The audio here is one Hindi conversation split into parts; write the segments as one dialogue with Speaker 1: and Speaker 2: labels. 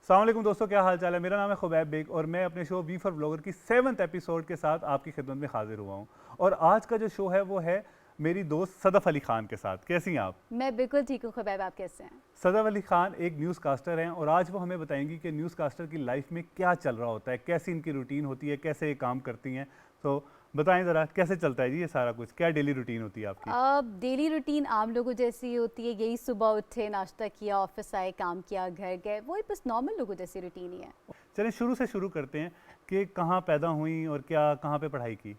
Speaker 1: अस्सलाम वालेकुम दोस्तों, क्या हाल चाल है। मेरा नाम है खुबैब बेग और मैं अपने शो वी फॉर ब्लॉगर की 7th एपिसोड के साथ आपकी खिदमत में हाजिर हुआ हूँ। और आज का जो शो है वो है मेरी दोस्त सदफ अली खान के साथ। कैसी हैं आप?
Speaker 2: मैं बिल्कुल ठीक हूँ खुबैब, आप कैसे हैं?
Speaker 1: सदफ अली खान एक न्यूज़ कास्टर हैं और आज वो हमें बताएंगी कि न्यूज़ कास्टर की लाइफ में क्या चल रहा होता है, कैसी इनकी रूटीन होती है, कैसे ये काम करती हैं। तो बताएं ज़रा, कैसे चलता है जी ये सारा कुछ, क्या डेली रूटीन होती है आपकी?
Speaker 2: अब डेली रूटीन आम लोगों जैसी ही होती है, यही सुबह उठे, नाश्ता किया, ऑफिस आए, काम किया, घर गए, वही बस नॉर्मल लोगों जैसी रूटीन ही है।
Speaker 1: चलें शुरू से शुरू करते हैं कि कहाँ पैदा हुई और क्या कहाँ पे पढ़ाई की?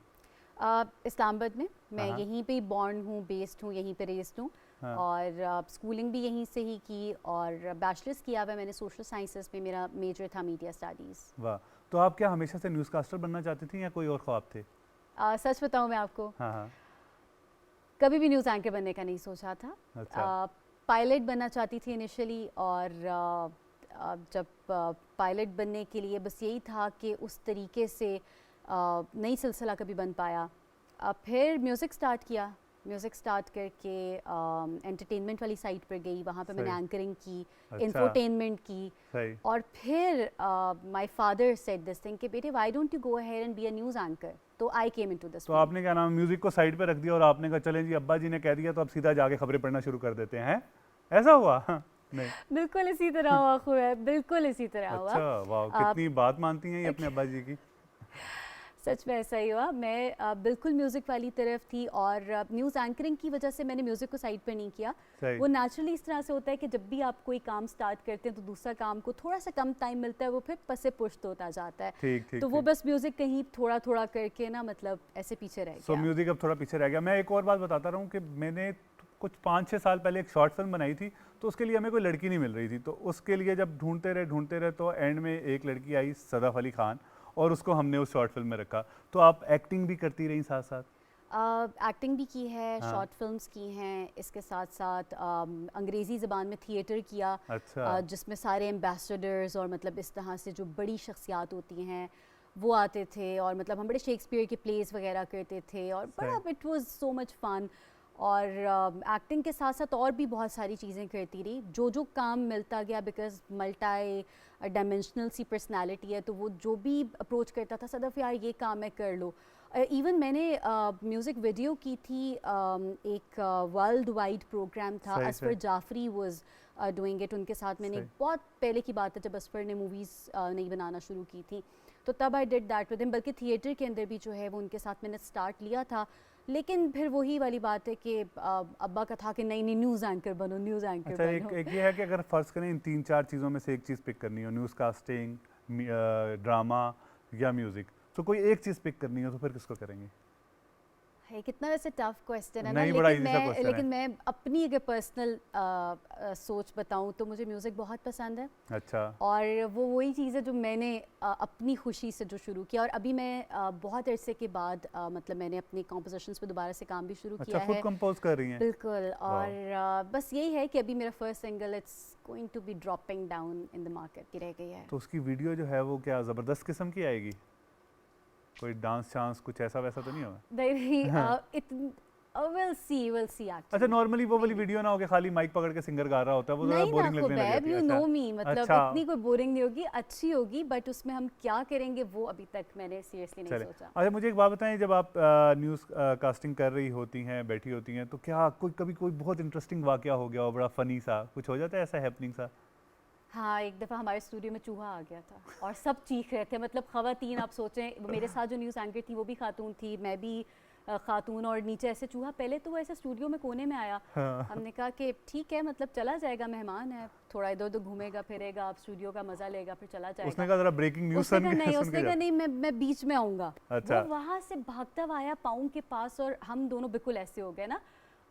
Speaker 2: इस्लामाबाद में
Speaker 1: हाँ
Speaker 2: मैं
Speaker 1: हाँ।
Speaker 2: यहीं पे बॉर्न हूँ, बेस्ड हूँ, यहीं पे रेस्ड हूँ।
Speaker 1: हाँ।
Speaker 2: और स्कूलिंग भी यहीं से ही की और बैचलर्स किया हुआ है मैंने सोशल साइंसेस में, मेरा मेजर था मीडिया स्टडीज़।
Speaker 1: वाह। तो आप क्या हमेशा से न्यूज़ कास्टर बनना चाहती थी या कोई और ख्वाब थे?
Speaker 2: सच बताऊँ मैं आपको,
Speaker 1: हाँ हाँ।
Speaker 2: कभी भी न्यूज़ एंकर बनने का नहीं सोचा था।
Speaker 1: अच्छा।
Speaker 2: पायलट बनना चाहती थी इनिशियली, और जब पायलट बनने के लिए बस यही था कि उस तरीके से नई सिलसिला कभी बन पाया। फिर म्यूज़िक स्टार्ट किया, म्यूज़िक स्टार्ट करके एंटरटेनमेंट वाली साइड पर गई, वहाँ पे मैंने
Speaker 1: सही।
Speaker 2: एंकरिंग की,
Speaker 1: अच्छा।
Speaker 2: इंफोटेनमेंट की।
Speaker 1: सही।
Speaker 2: और फिर my father said this thing कि बेटे why don't you go ahead and be a news anchor, तो आई केम इनटू दिस
Speaker 1: तो
Speaker 2: फील्ड।
Speaker 1: आपने क्या नाम म्यूजिक को साइड पे रख दिया और आपने कहा चलें जी अब्बा जी ने कह दिया तो अब सीधा जाके खबरें पढ़ना शुरू कर देते हैं? ऐसा हुआ? हाँ, नहीं।
Speaker 2: बिल्कुल इसी तरह हुआ खुबैब, बिल्कुल इसी तरह हुआ।
Speaker 1: अच्छा, वाह,
Speaker 2: आ,
Speaker 1: कितनी बात मानती हैं ये अपने अब्बा जी की।
Speaker 2: सच में ऐसा ही हुआ। मैं बिल्कुल म्यूज़िक वाली तरफ थी, और न्यूज़ एंकरिंग की वजह से मैंने म्यूज़िक को साइड पर नहीं किया।
Speaker 1: सही।
Speaker 2: वो नेचुरली इस तरह से होता है कि जब भी आप कोई काम स्टार्ट करते हैं तो दूसरा काम को थोड़ा सा कम टाइम मिलता है, वो फिर पसे पुश्त होता जाता है।
Speaker 1: ठीक ठीक
Speaker 2: तो वो
Speaker 1: ठीक।
Speaker 2: बस म्यूज़िक कहीं थोड़ा थोड़ा करके ना, मतलब ऐसे पीछे रह
Speaker 1: सो
Speaker 2: गया।
Speaker 1: म्यूजिक अब थोड़ा पीछे रह गया। मैं एक और बात बताता रहा हूँ कि मैंने कुछ 5-6 साल पहले एक शॉर्ट फिल्म बनाई थी, तो उसके लिए हमें कोई लड़की नहीं मिल रही थी। तो उसके लिए जब ढूंढते रहे तो एंड में एक लड़की आई, सदफ अली खान, और उसको हमने उस शॉर्ट फिल्म में रखा। तो आप एक्टिंग भी करती रही साथ साथ?
Speaker 2: एक्टिंग भी की है,
Speaker 1: हाँ।
Speaker 2: शॉर्ट फिल्म्स की हैं, इसके साथ साथ अंग्रेज़ी ज़बान में थिएटर किया,
Speaker 1: अच्छा।
Speaker 2: जिसमें सारे एम्बेसडर्स और मतलब इस तरह से जो बड़ी शख्सियात होती हैं वो आते थे, और मतलब हम बड़े शेक्सपियर के प्लेस वगैरह करते थे, और
Speaker 1: सही।
Speaker 2: बड़ा it was so much fun. और एक्टिंग के साथ साथ और भी बहुत सारी चीज़ें करती रही, जो जो काम मिलता गया, बिकॉज मल्टी डायमेंशनल सी पर्सनालिटी है, तो वो जो भी अप्रोच करता था, सदफ यार ये काम है कर लो। इवन मैंने म्यूज़िक वीडियो की थी, एक वर्ल्ड वाइड प्रोग्राम था,
Speaker 1: सही।
Speaker 2: असफर
Speaker 1: सही।
Speaker 2: जाफरी वाज डूइंग इट, उनके साथ मैंने
Speaker 1: सही।
Speaker 2: बहुत पहले की बात है जब असफर ने मूवीज़ नहीं बनाना शुरू की थी, तो तब I did that with him. बल्कि थिएटर के अंदर भी जो है वो उनके साथ मैंने स्टार्ट लिया था, लेकिन फिर वही वाली बात है कि अब्बा का था कि नहीं नहीं, न्यूज़ एंकर बनो, न्यूज़ एंकर
Speaker 1: अच्छा, एक
Speaker 2: बनो।
Speaker 1: एक ये है कि अगर फ़र्ज़ करें इन 3-4 चीज़ों में से एक चीज़ पिक करनी हो, न्यूज़ कास्टिंग, ड्रामा या म्यूज़िक, तो कोई एक चीज़ पिक करनी हो तो फिर किसको करेंगे?
Speaker 2: है कितना वैसे टफ क्वेश्चन है ना,
Speaker 1: नहीं, बड़ा
Speaker 2: लेकिन
Speaker 1: इजी सा
Speaker 2: मैं
Speaker 1: क्वेश्चन है।
Speaker 2: लेकिन मैं अपनी अगर पर्सनल सोच बताऊं तो मुझे म्यूज़िक बहुत पसंद है।
Speaker 1: अच्छा।
Speaker 2: और वो वही चीज़ है जो मैंने अपनी खुशी से जो शुरू किया, और अभी मैं बहुत अरसे के बाद मतलब मैंने अपनी कॉम्पोजिशंस पे दोबारा से काम भी शुरू
Speaker 1: अच्छा,
Speaker 2: किया
Speaker 1: खुद
Speaker 2: है।
Speaker 1: कंपोज कर रही हैं?
Speaker 2: बिल्कुल।
Speaker 1: वाह।
Speaker 2: और बस यही है कि अभी मेरा first single it's going to be dropping down in the market की रह गई है।
Speaker 1: तो उसकी वीडियो जो है वो क्या ज़बरदस्त किस्म की आएगी? कोई डांस शांस कुछ ऐसा वैसा तो नहीं
Speaker 2: नहीं,
Speaker 1: होगा?
Speaker 2: विल सी
Speaker 1: अच्छा,
Speaker 2: एक्चुअली।
Speaker 1: नॉर्मली वो
Speaker 2: नहीं
Speaker 1: वाली
Speaker 2: नहीं
Speaker 1: वीडियो ना हो कि खाली माइक पकड़ के सिंगर गा रहा होता है, वो ज़रा
Speaker 2: नहीं ना
Speaker 1: बोरिंग लगने लग
Speaker 2: खुबैब,
Speaker 1: जाती है।
Speaker 2: यू
Speaker 1: अच्छा।
Speaker 2: नो मी, मतलब
Speaker 1: अच्छा।
Speaker 2: इतनी कोई बोरिंग नहीं होगी, अच्छी होगी, बट उसमें हम क्या करेंगे वो अभी तक मैंने सीरियसली नहीं
Speaker 1: चले।
Speaker 2: सोचा।
Speaker 1: अच्छा, मुझे एक बात बताएं, जब आप न्यूज़ कास्टिंग कर रही होती हैं, बैठी होती हैं, तो क्या कोई कभी कोई बहुत इंटरेस्टिंग वाकया हो गया हो, बड़ा फ़नी सा कुछ हो जाता है ऐसा हैपनिंग सा?
Speaker 2: हाँ, एक दफ़ा हमारे स्टूडियो में चूहा आ गया था और सब चीख रहे थे, मतलब ख़वातीन, आप सोचें, वो मेरे साथ जो न्यूज़ एंकर थी वो भी खातून थी, मैं भी खातून, और नीचे ऐसे चूहा, पहले तो वो ऐसे स्टूडियो में कोने में आया।
Speaker 1: हाँ।
Speaker 2: हमने कहा कि ठीक है, मतलब चला जाएगा, मेहमान है, थोड़ा इधर उधर घूमेगा फिरेगा, आप स्टूडियो का मज़ा लेगा, फिर चला
Speaker 1: उसने
Speaker 2: जाएगा।
Speaker 1: कहा ज़रा ब्रेकिंग न्यूज़
Speaker 2: उसने कहा नहीं,
Speaker 1: सुन के
Speaker 2: उसने कहा
Speaker 1: जाता।
Speaker 2: नहीं, मैं बीच में आऊँगा। वो
Speaker 1: अच्छा।
Speaker 2: वहाँ से भागता हुआ आया पाँव के पास, और हम दोनों बिल्कुल ऐसे हो गए ना,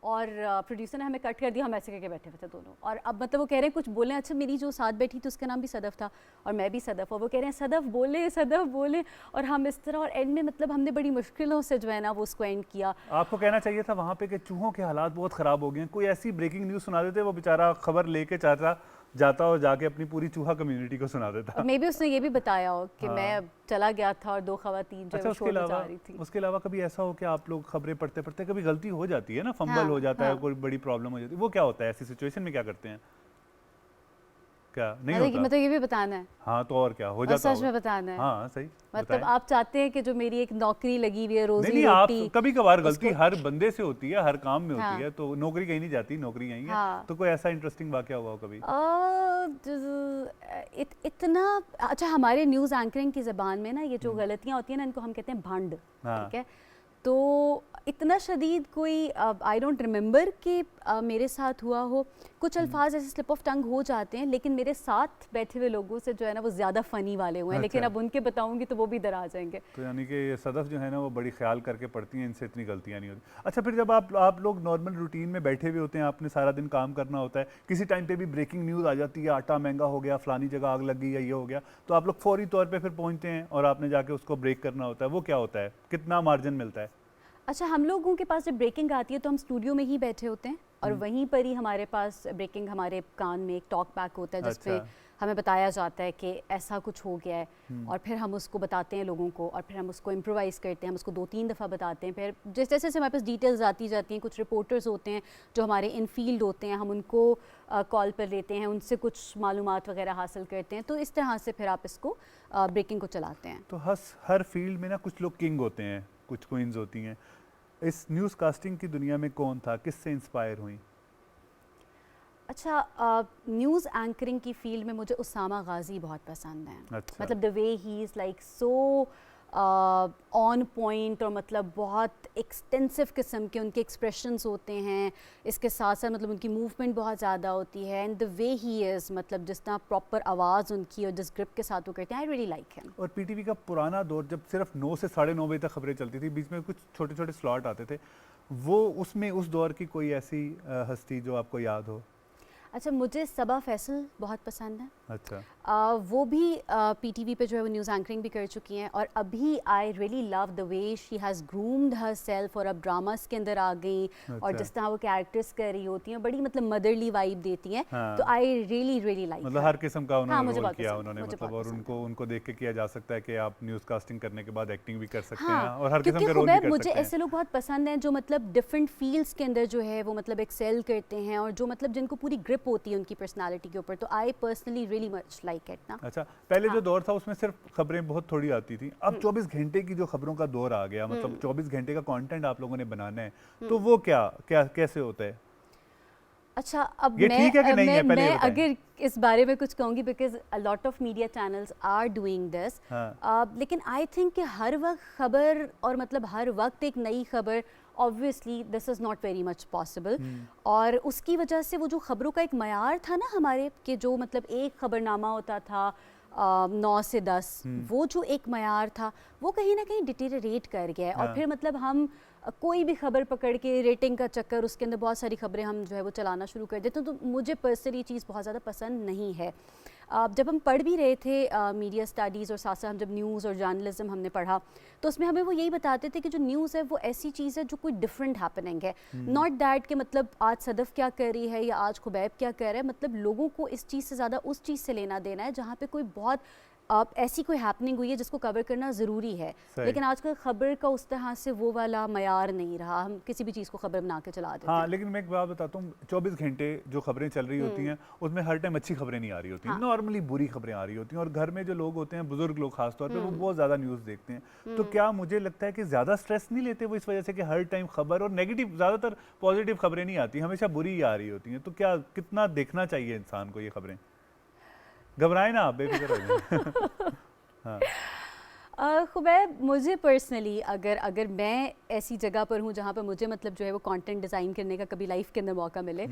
Speaker 2: और प्रोड्यूसर ने हमें कट कर दिया, हम ऐसे करके बैठे हुए थे दोनों, और अब मतलब वो कह रहे हैं कुछ बोलें। अच्छा, मेरी जो साथ बैठी थी उसका नाम भी सदफ था, और मैं भी सदफ, और वो कह रहे हैं सदफ बोले, सदफ बोले, और हम इस तरह, और एंड में मतलब हमने बड़ी मुश्किलों से जो है ना वो उसको एंड किया।
Speaker 1: आपको कहना चाहिए था वहाँ पे कि चूहों के हालात बहुत ख़राब हो गए हैं, कोई ऐसी ब्रेकिंग न्यूज़ सुना देते, वो बेचारा खबर लेके चाचा जाता और जाके अपनी पूरी चूहा कम्युनिटी को सुना
Speaker 2: और
Speaker 1: देता।
Speaker 2: मे बी उसने ये भी बताया हो कि मैं
Speaker 1: हाँ।
Speaker 2: चला गया था और दो खवातीन जो है
Speaker 1: अच्छा,
Speaker 2: वो शोर मचा रही थी।
Speaker 1: उसके अलावा कभी ऐसा हो कि आप लोग खबरें पढ़ते पढ़ते कभी गलती हो जाती है ना, फंबल हो
Speaker 2: हाँ
Speaker 1: जाता है,
Speaker 2: हाँ।
Speaker 1: कोई बड़ी प्रॉब्लम हो जाती है, वो क्या होता है ऐसी सिचुएशन में क्या करते हैं? क्या नहीं होता?
Speaker 2: मतलब ये भी बताना है
Speaker 1: हाँ तो और क्या हो
Speaker 2: और
Speaker 1: जाता
Speaker 2: सच
Speaker 1: होगा।
Speaker 2: में बताना है?
Speaker 1: हाँ सही
Speaker 2: मतलब
Speaker 1: बताएं।
Speaker 2: आप चाहते हैं कि जो मेरी एक नौकरी लगी हुई है,
Speaker 1: नहीं
Speaker 2: रोजी
Speaker 1: नहीं, आप
Speaker 2: रोटी,
Speaker 1: कभी कभार गलती
Speaker 2: उसको
Speaker 1: हर बंदे से होती है, हर काम में होती
Speaker 2: हाँ
Speaker 1: है, तो नौकरी कहीं नहीं जाती, नौकरी यहीं है।
Speaker 2: हाँ
Speaker 1: तो कोई ऐसा इंटरेस्टिंग वाकया हुआ हो कभी?
Speaker 2: इतना अच्छा, हमारे न्यूज़ एंकरिंग की ज़बान में ना ये जो
Speaker 1: हम्म,
Speaker 2: गलतियाँ होती हैं ना, इनको हम कहते हैं भंड।
Speaker 1: हाँ
Speaker 2: ठीक है, तो इतना शदीद कोई आई डोंट रिमेंबर कि मेरे साथ हुआ हो। कुछ अल्फाज ऐसे स्लिप ऑफ टंग हो जाते हैं, लेकिन मेरे साथ बैठे हुए लोगों से जो है ना वो ज़्यादा फ़नी वाले हुए हैं, लेकिन
Speaker 1: अच्छा,
Speaker 2: अब उनके बताऊंगी तो वो भी डरा जाएंगे।
Speaker 1: तो यानी कि ये सदफ जो है ना वो बड़ी ख्याल करके पढ़ती हैं, इनसे इतनी गलतियां नहीं होती। अच्छा, फिर जब आप लोग नॉर्मल रूटीन में बैठे हुए होते हैं, आपने सारा दिन काम करना होता है, किसी टाइम पे भी ब्रेकिंग न्यूज़ आ जाती है, आटा महंगा हो गया, फलानी जगह आग लग गई या ये हो गया, तो आप लोग फौरी तौर पे फिर पहुंचते हैं और आपने जाके उसको ब्रेक करना होता है। वो क्या होता है, कितना मार्जिन मिलता है?
Speaker 2: अच्छा, हम लोगों के पास जब ब्रेकिंग आती है तो हम स्टूडियो में ही बैठे होते हैं और
Speaker 1: हम्म,
Speaker 2: वहीं पर ही हमारे पास ब्रेकिंग, हमारे कान में एक टॉक बैक होता है
Speaker 1: अच्छा।
Speaker 2: जिसमें हमें बताया जाता है कि ऐसा कुछ हो गया है,
Speaker 1: हम्म,
Speaker 2: और फिर हम उसको बताते हैं लोगों को, और फिर हम उसको इम्प्रोवाइज़ करते हैं, हम उसको 2-3 दफ़ा बताते हैं। फिर जैसे जैसे हमारे पास डिटेल्स आती जाती हैं, कुछ रिपोर्टर्स होते हैं जो हमारे इन फील्ड होते हैं, हम उनको कॉल पर लेते हैं, उनसे कुछ मालूमात वगैरह हासिल करते हैं, तो इस तरह से फिर आप इसको ब्रेकिंग को चलाते हैं।
Speaker 1: तो हर फील्ड में ना कुछ लोग किंग होते हैं, कुछ क्वींस होती हैं। इस न्यूज़ कास्टिंग की दुनिया में कौन था, किससे इंस्पायर हुई?
Speaker 2: अच्छा, न्यूज़ एंकरिंग की फील्ड में मुझे उसामा गाज़ी बहुत पसंद हैं।
Speaker 1: अच्छा,
Speaker 2: मतलब the way he is like so on point, और मतलब बहुत एक्सटेंसिव किस्म के उनके एक्सप्रेशंस होते हैं। इसके साथ साथ मतलब उनकी मूवमेंट बहुत ज़्यादा होती है, and the way he is, मतलब जिस तरह प्रॉपर आवाज़ उनकी और जिस ग्रिप के साथ वो करते हैं, आई रियली लाइक हिम।
Speaker 1: और पीटीवी का पुराना दौर जब सिर्फ 9 से 9:30 बजे तक खबरें चलती थी, बीच में कुछ छोटे छोटे स्लॉट आते थे, वो उसमें उस दौर की कोई ऐसी हस्ती जो आपको याद हो?
Speaker 2: अच्छा, मुझे सबा फैसल बहुत पसंद है।
Speaker 1: अच्छा,
Speaker 2: वो भी पीटीवी पे जो है वो न्यूज़ एंकरिंग भी कर चुकी हैं, और अभी I really love the way she has groomed her self, और अब ड्रामास के अंदर आ गई, और
Speaker 1: अच्छा।
Speaker 2: जिस तरह वो कैरेक्टर्स कर रही होती हैं बड़ी मतलब मदरली वाइब देती हैं।
Speaker 1: हाँ,
Speaker 2: तो आई रियली रियली लाइक
Speaker 1: मतलब
Speaker 2: हर।
Speaker 1: हर किस्म का
Speaker 2: हाँ,
Speaker 1: उन्होंने
Speaker 2: मुझे
Speaker 1: रोल
Speaker 2: बहुत
Speaker 1: किया
Speaker 2: पसंद है,
Speaker 1: उन्होंने,
Speaker 2: मुझे
Speaker 1: मतलब
Speaker 2: बहुत
Speaker 1: और
Speaker 2: पसंद है।
Speaker 1: उनको उनको देख के किया जा सकता है कि आप न्यूज़ कास्टिंग करने के बाद एक्टिंग भी कर सकते हैं
Speaker 2: हाँ,
Speaker 1: और हर किस्म
Speaker 2: क्योंकि
Speaker 1: के रोल भी
Speaker 2: खुबैब
Speaker 1: कर
Speaker 2: मुझे
Speaker 1: सकते हैं।
Speaker 2: ऐसे लोग बहुत पसंद हैं जो मतलब डिफरेंट फील्ड्स के अंदर जो है वो मतलब एक्सेल करते हैं, और जो मतलब जिनको पूरी ग्रिप होती है उनकी पर्सनालिटी के ऊपर। तो I personally really much like it ना।
Speaker 1: अच्छा, पहले जो
Speaker 2: हाँ।
Speaker 1: दौर था उसमें सिर्फ खबरें बहुत थोड़ी आती थी, अब 24 घंटे की जो खबरों का दौर आ गया, मतलब 24 घंटे का कंटेंट आप लोगों ने बनाना है, तो वो क्या क्या कैसे होता है?
Speaker 2: अच्छा, अब
Speaker 1: ये ठीक है कि नहीं है, पहले ये
Speaker 2: मैं
Speaker 1: बताएं।
Speaker 2: अगर इस बारे में कुछ कहूँगी, because a lot of media channels are doing this,
Speaker 1: हाँ,
Speaker 2: लेकिन आई थिंक कि हर वक्त खबर, और मतलब हर वक्त एक नई खबर, obviously this is not very much possible. और उसकी वजह से वो जो खबरों का एक मयार था ना हमारे, कि जो मतलब एक खबरनामा होता था 9 से 10, वो जो एक मयार था वो कहीं ना कहीं डिटेरिएट कर गया है, और
Speaker 1: हाँ,
Speaker 2: फिर मतलब हम कोई भी खबर पकड़ के रेटिंग का चक्कर, उसके अंदर बहुत सारी खबरें हम जो है वो चलाना शुरू कर देते हैं, तो मुझे पर्सनली ये चीज़ बहुत ज़्यादा पसंद नहीं है। जब हम पढ़ भी रहे थे मीडिया स्टडीज़, और साथ साथ हम जब न्यूज़ और जर्नलिज्म हमने पढ़ा, तो उसमें हमें वो यही बताते थे कि जो न्यूज़ है वो ऐसी चीज़ है जो कोई डिफरेंट हैपनिंग है, नॉट दैट कि मतलब आज सदफ़ क्या कर रही है या आज खुबैब क्या कर रहा है। मतलब लोगों को इस चीज़ से ज़्यादा उस चीज़ से लेना देना है जहाँ पे कोई बहुत ऐसी कोई हैपनिंग हुई है जिसको कवर करना ज़रूरी है।
Speaker 1: सही।
Speaker 2: लेकिन आजकल ख़बर का उस तरह से वो वाला मयार नहीं रहा, हम किसी भी चीज़ को ख़बर बना के चला देते
Speaker 1: हाँ,
Speaker 2: हैं।
Speaker 1: लेकिन मैं एक बात बताता हूँ, 24 घंटे जो खबरें चल रही होती हैं उसमें हर टाइम अच्छी खबरें नहीं आ रही होती,
Speaker 2: हाँ।
Speaker 1: नॉर्मली बुरी खबरें आ रही होती हैं, और घर में जो लोग होते हैं, बुजुर्ग लोग खासतौर पे, वो बहुत ज़्यादा न्यूज़ देखते हैं। तो क्या मुझे लगता है कि ज़्यादा स्ट्रेस नहीं लेते वो इस वजह से कि हर टाइम खबर, और नेगेटिव, ज़्यादातर पॉजिटिव खबरें नहीं आती, हमेशा बुरी ही आ रही होती हैं, तो क्या कितना देखना चाहिए इंसान को ये खबरें? घबराए ना आप, बेफिक्र हो जाए। हाँ,
Speaker 2: खुबैब, मुझे पर्सनली अगर अगर मैं ऐसी जगह पर हूँ जहाँ पर मुझे मतलब जो है वो कंटेंट डिज़ाइन करने का कभी लाइफ के अंदर मौका मिले,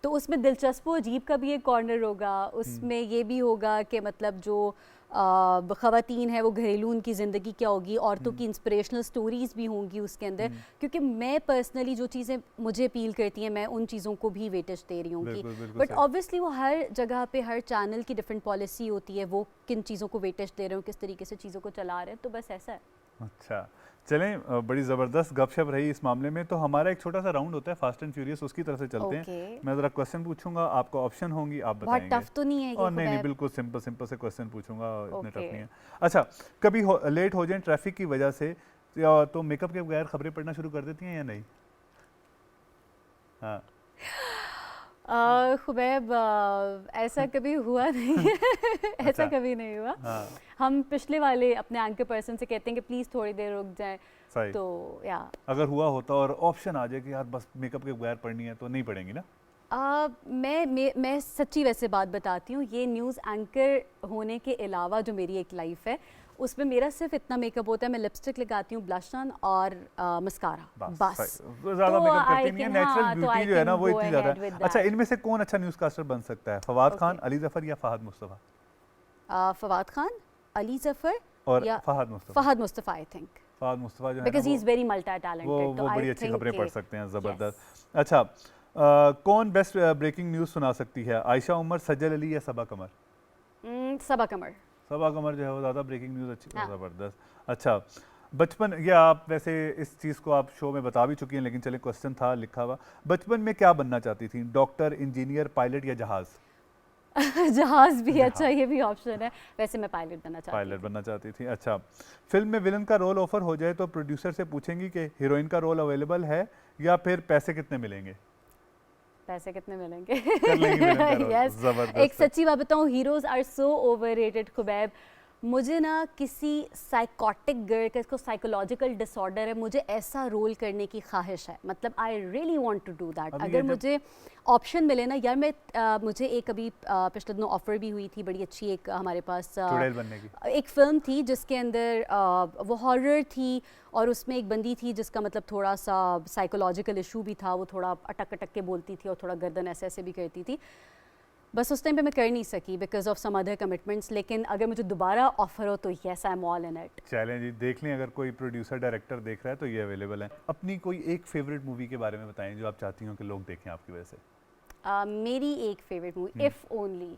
Speaker 2: तो उसमें दिलचस्प व अजीब का भी एक कॉर्नर होगा, उसमें ये भी होगा कि मतलब जो ख़वातीन है वो घरेलू उनकी ज़िंदगी क्या होगी, औरतों की इंस्पिरेशनल स्टोरीज़ भी होंगी उसके अंदर, क्योंकि मैं पर्सनली जो चीज़ें मुझे अपील करती हैं मैं उन चीज़ों को भी वेटेज दे रही हूँ।
Speaker 1: बिल्कुल बिल्कुल
Speaker 2: बट
Speaker 1: सही।
Speaker 2: ऑब्वियसली वो हर जगह पे हर चैनल की डिफरेंट पॉलिसी होती है, वो किन चीज़ों को वेटेज दे रहे हो, किस तरीके से चीज़ों को चला रहे हैं, तो बस ऐसा है।
Speaker 1: अच्छा, चलें, बड़ी ज़बरदस्त गपशप रही इस मामले में। तो हमारा एक छोटा सा राउंड होता है फास्ट एंड फ्यूरियस, उसकी तरफ से चलते हैं।
Speaker 2: ओके।
Speaker 1: मैं ज़रा क्वेश्चन पूछूंगा, आपको ऑप्शन होंगी, आप
Speaker 2: बहुत
Speaker 1: बताएंगे।
Speaker 2: टफ तो नहीं है ये
Speaker 1: और नहीं नहीं,
Speaker 2: खुबैब?
Speaker 1: बिल्कुल सिंपल सिंपल से क्वेश्चन पूछूंगा, इतने टफ
Speaker 2: ओके।
Speaker 1: नहीं है। अच्छा, कभी लेट हो जाए ट्रैफिक की वजह से, तो मेकअप के बगैर खबरें पढ़ना शुरू कर देती हैं या नहीं? हाँ,
Speaker 2: खुबैब ऐसा कभी हुआ नहीं है ऐसा
Speaker 1: अच्छा।
Speaker 2: कभी नहीं हुआ।
Speaker 1: हाँ
Speaker 2: हम पिछले वाले अपने एंकर पर्सन से कहते हैं कि प्लीज़ थोड़ी देर रुक जाएं,
Speaker 1: सही।
Speaker 2: तो या
Speaker 1: अगर हुआ होता और ऑप्शन आ जाए कि यार बस मेकअप के बगैर पढ़नी है तो नहीं पढ़ेंगी ना?
Speaker 2: मैं सच्ची वैसे बात बताती हूँ, ये न्यूज़ एंकर होने के अलावा जो मेरी एक लाइफ है उसमें मेरा सिर्फ इतना मेकअप होता है, मैं लिपस्टिक लगाती हूँ, ब्लश ऑन और मस्कारा, बस।
Speaker 1: सही। ज्यादा
Speaker 2: तो
Speaker 1: मेकअप
Speaker 2: I
Speaker 1: करती नहीं है,
Speaker 2: can,
Speaker 1: नेचुरल
Speaker 2: हाँ, तो
Speaker 1: ब्यूटी
Speaker 2: I
Speaker 1: जो है ना
Speaker 2: can
Speaker 1: वो
Speaker 2: go
Speaker 1: इतनी ज्यादा
Speaker 2: ahead
Speaker 1: है।
Speaker 2: with
Speaker 1: अच्छा,
Speaker 2: that.
Speaker 1: इनमें से कौन अच्छा न्यूज़ कास्टर बन सकता है? फवाद
Speaker 2: Okay.
Speaker 1: खान, अली जफर या फहद मुस्तफ़ा?
Speaker 2: फवाद खान, अली जफर
Speaker 1: और
Speaker 2: या
Speaker 1: फहद मुस्तफ़ा?
Speaker 2: फहद मुस्तफ़ा, आई थिंक,
Speaker 1: फहद मुस्तफ़ा जो है ना
Speaker 2: because he is very multi
Speaker 1: वो
Speaker 2: टैलेंटेड, तो
Speaker 1: वो
Speaker 2: आई
Speaker 1: बड़ी अच्छी
Speaker 2: थिंक
Speaker 1: खबरें पढ़ सकते हैं,
Speaker 2: yes.
Speaker 1: ज़बरदस्त। अच्छा, कौन बेस्ट ब्रेकिंग न्यूज़ सुना सकती है? आयशा उमर, सज्जल अली या सबा कमर?
Speaker 2: सबा कमर।
Speaker 1: सबा कमर जो है वो ज़्यादा ब्रेकिंग न्यूज़ अच्छी,
Speaker 2: हाँ।
Speaker 1: ज़बरदस्त। अच्छा, बचपन, या आप वैसे इस चीज़ को आप शो में बता भी चुकी हैं, लेकिन चले क्वेश्चन था लिखा हुआ, बचपन में क्या बनना चाहती थी? डॉक्टर, इंजीनियर, पायलट या जहाज़?
Speaker 2: जहाज भी
Speaker 1: जहाज।
Speaker 2: अच्छा, ये भी ऑप्शन है। वैसे मैं पायलट बनना चाहती
Speaker 1: पायलट
Speaker 2: थी।
Speaker 1: बनना चाहती थी। अच्छा, फिल्म में विलन का रोल ऑफर हो जाए तो प्रोड्यूसर से पूछेंगी कि हीरोइन का रोल अवेलेबल है, या फिर पैसे कितने मिलेंगे?
Speaker 2: पैसे कितने मिलेंगे?
Speaker 1: कर लेंगी विलन का रोल।
Speaker 2: यस। एक
Speaker 1: ज़बरदस्त है।
Speaker 2: सच्ची बात बताऊं, heroes are so overrated Khubaib. मुझे ना किसी साइकोटिक गर्ल का, इसको साइकोलॉजिकल डिसऑर्डर है, मुझे ऐसा रोल करने की ख्वाहिश है, मतलब I really want to do that.
Speaker 1: अभी ये
Speaker 2: अगर
Speaker 1: जब-
Speaker 2: मुझे ऑप्शन मिले ना यार, मैं मुझे एक अभी पिछले दिनों ऑफर भी हुई थी बड़ी अच्छी, एक हमारे पास
Speaker 1: चुड़ैल बनने की।
Speaker 2: एक फ़िल्म थी जिसके अंदर वो हॉरर थी, और उसमें एक बंदी थी जिसका मतलब थोड़ा सा साइकोलॉजिकल इशू भी था, वो थोड़ा अटक अटक के बोलती थी और थोड़ा गर्दन ऐसे ऐसे भी करती थी। बस उस टाइम पे मैं कर नहीं सकी because of some other commitments, लेकिन अगर मुझे दोबारा ऑफर हो तो yes, I am all in it.
Speaker 1: चलें जी, देख लें, अगर कोई प्रोड्यूसर डायरेक्टर देख रहा है तो ये अवेलेबल है। अपनी कोई एक फेवरेट मूवी के बारे में बताएं जो आप चाहती हो कि लोग देखें आपकी वजह से।
Speaker 2: मेरी एक favourite movie, if only,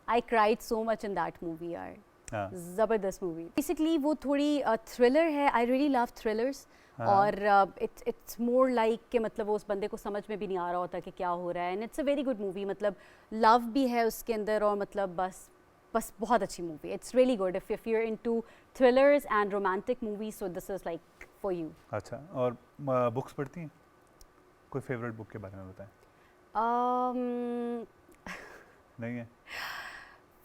Speaker 2: I cried so much in that movie यार,
Speaker 1: हाँ।
Speaker 2: ज़बरदस्त मूवी। बेसिकली वो थोड़ी थ्रिलर है, आई रियली लव थ्रिलर्स,
Speaker 1: हाँ।
Speaker 2: और इट्स मोर लाइक कि मतलब वो उस बंदे को समझ में भी नहीं आ रहा होता कि क्या हो रहा है, and it's a very good movie, मतलब लव भी है उसके अंदर, और मतलब बस बस बहुत अच्छी movie, it's really good if you are into thrillers and romantic movies, so this is like for you.
Speaker 1: अच्छा, और बुक्स पढ़ती हैं? कोई फेवरेट बुक के बारे में बताएं। नहीं है?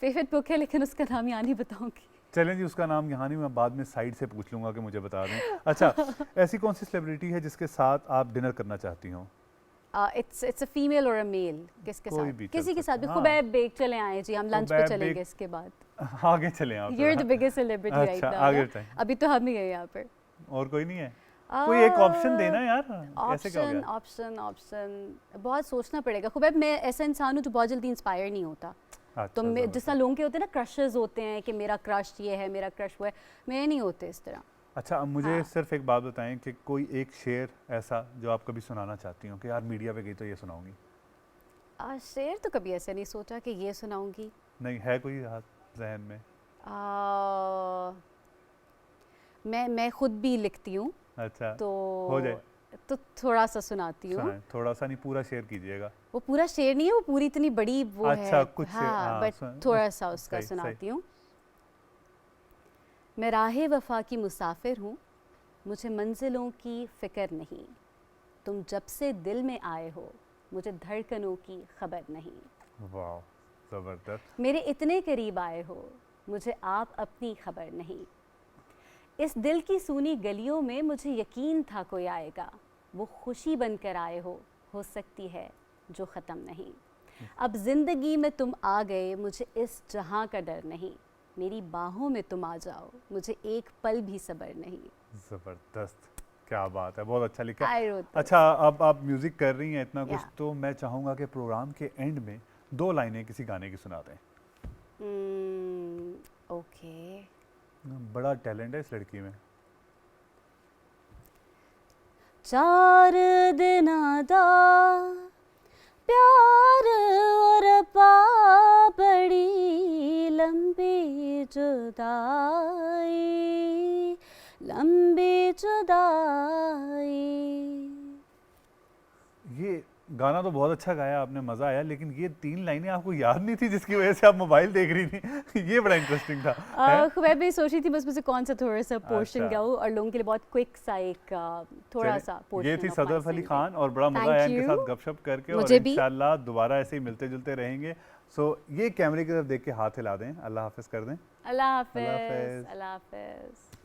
Speaker 2: फेवरेट बुक है लेकिन उसका नाम यहाँ नहीं बताऊँगी।
Speaker 1: चलें जी, उसका नाम यहाँ नहीं, मैं बाद में साइड से पूछ लूँगा कि मुझे बता दें। अच्छा, ऐसी कौन सी सेलिब्रिटी है जिसके साथ आप डिनर करना चाहती हो?
Speaker 2: इट्स अ फीमेल और अ मेल, किसके
Speaker 1: कोई
Speaker 2: साथ?
Speaker 1: भी चल
Speaker 2: किसी के
Speaker 1: सकता
Speaker 2: साथ भी।
Speaker 1: है,
Speaker 2: खुबैब बेग चले आए जी, हम लंच पे
Speaker 1: खुबैब
Speaker 2: चलेंगे
Speaker 1: बेग।
Speaker 2: इसके बाद।
Speaker 1: आगे चलें आप
Speaker 2: You're
Speaker 1: थोड़ा।
Speaker 2: the biggest celebrity right
Speaker 1: अच्छा,
Speaker 2: now,
Speaker 1: आगे
Speaker 2: ना?
Speaker 1: बताएं।
Speaker 2: अभी तो हम ही है यहाँ पर।
Speaker 1: और कोई नहीं है? कोई एक ऑप्शन देना यार, ऐसे क्या हो
Speaker 2: ऑप्शन
Speaker 1: गया?
Speaker 2: ऑप्शन ऑप्शन बहुत सोचना पड़ेगा खुबैब। मैं ऐसा इंसान हूँ जो बहुत जल्दी इंस्पायर नहीं होता,
Speaker 1: अच्छा,
Speaker 2: तो मैं जिस
Speaker 1: ज़बरदस्त।
Speaker 2: तरह लोगों के होते हैं ना, क्रशेस होते हैं कि मेरा क्रश ये है, मेरा क्रश वो है, मेरे नहीं होते इस तरह।
Speaker 1: अच्छा, अब मुझे
Speaker 2: हाँ।
Speaker 1: सिर्फ एक बात बताएं कि कोई एक शेर ऐसा जो आप कभी सुनाना चाहती हो कि यार मीडिया पे गई तो ये सुनाऊंगी।
Speaker 2: शेर तो कभी ऐसे नहीं सोचा कि ये सुनाऊंगी।
Speaker 1: नहीं है कोई हाथ जहन में?
Speaker 2: मैं खुद भी लिखती हूँ,
Speaker 1: अच्छा,
Speaker 2: तो
Speaker 1: हो जाए
Speaker 2: तो थोड़ा सा सुनाती हूँ।
Speaker 1: सुनाएं, थोड़ा सा नहीं, पूरा शेर कीजिएगा।
Speaker 2: वो पूरा शेर नहीं है, वो पूरी इतनी बड़ी वो
Speaker 1: अच्छा,
Speaker 2: है,
Speaker 1: कुछ शेर,
Speaker 2: हाँ,
Speaker 1: हाँ,
Speaker 2: बट थोड़ा सा
Speaker 1: सही,
Speaker 2: उसका
Speaker 1: सही।
Speaker 2: सुनाती हूँ। मैं राहे वफा की मुसाफिर हूँ, मुझे मंजिलों की फ़िक्र नहीं, तुम जब से दिल में आए हो मुझे धड़कनों की खबर नहीं,
Speaker 1: वाह, ज़बरदस्त।
Speaker 2: मेरे इतने करीब आए हो मुझे आप अपनी खबर नहीं, इस दिल की सूनी गलियों में मुझे यकीन था कोई आएगा, वो खुशी बनकर आए हो सकती है जो ख़त्म नहीं, अब ज़िंदगी में तुम आ गए मुझे इस जहां का डर नहीं, मेरी बाहों में तुम आ जाओ मुझे एक पल भी सब्र नहीं।
Speaker 1: ज़बरदस्त, क्या बात है, बहुत अच्छा लिखा।
Speaker 2: I wrote this.
Speaker 1: अच्छा, अब आप म्यूज़िक कर रही हैं इतना कुछ,
Speaker 2: Yeah.
Speaker 1: तो मैं चाहूँगा कि प्रोग्राम के एंड में 2 लाइनें किसी गाने की सुना दें।
Speaker 2: ओके।
Speaker 1: बड़ा टैलेंट है इस लड़की में।
Speaker 2: चार दिना दा प्यार और बड़ी लंबी जुदाई।
Speaker 1: ये गाना तो बहुत अच्छा गाया आपने, मज़ा आया, लेकिन ये 3 लाइनें आपको याद नहीं थी जिसकी वजह से आप मोबाइल देख रही थी। ये बड़ा इंटरेस्टिंग था। है?
Speaker 2: मैं भी सोच रही थी बस मुझे कौन सा थोड़ा सा पोर्शन
Speaker 1: अच्छा।
Speaker 2: गाऊँ और लोगों के लिए बहुत क्विक सा एक थोड़ा सा
Speaker 1: चलिए,
Speaker 2: पोर्शन
Speaker 1: ये थी सदफ अली खान और बड़ा मज़ा
Speaker 2: Thank
Speaker 1: आया इनके
Speaker 2: you.
Speaker 1: साथ गपशप करके, और
Speaker 2: मुझे भी।
Speaker 1: इंशाल्लाह दोबारा ऐसे ही मिलते जुलते रहेंगे। सो ये कैमरे की तरफ देख के हाथ हिला दें, अल्लाह हाफिज़ कर दें।
Speaker 2: अल्लाह
Speaker 1: अल्लाह
Speaker 2: हाफिज़,
Speaker 1: हाफिज़।
Speaker 2: अल्लाह हाफिज़।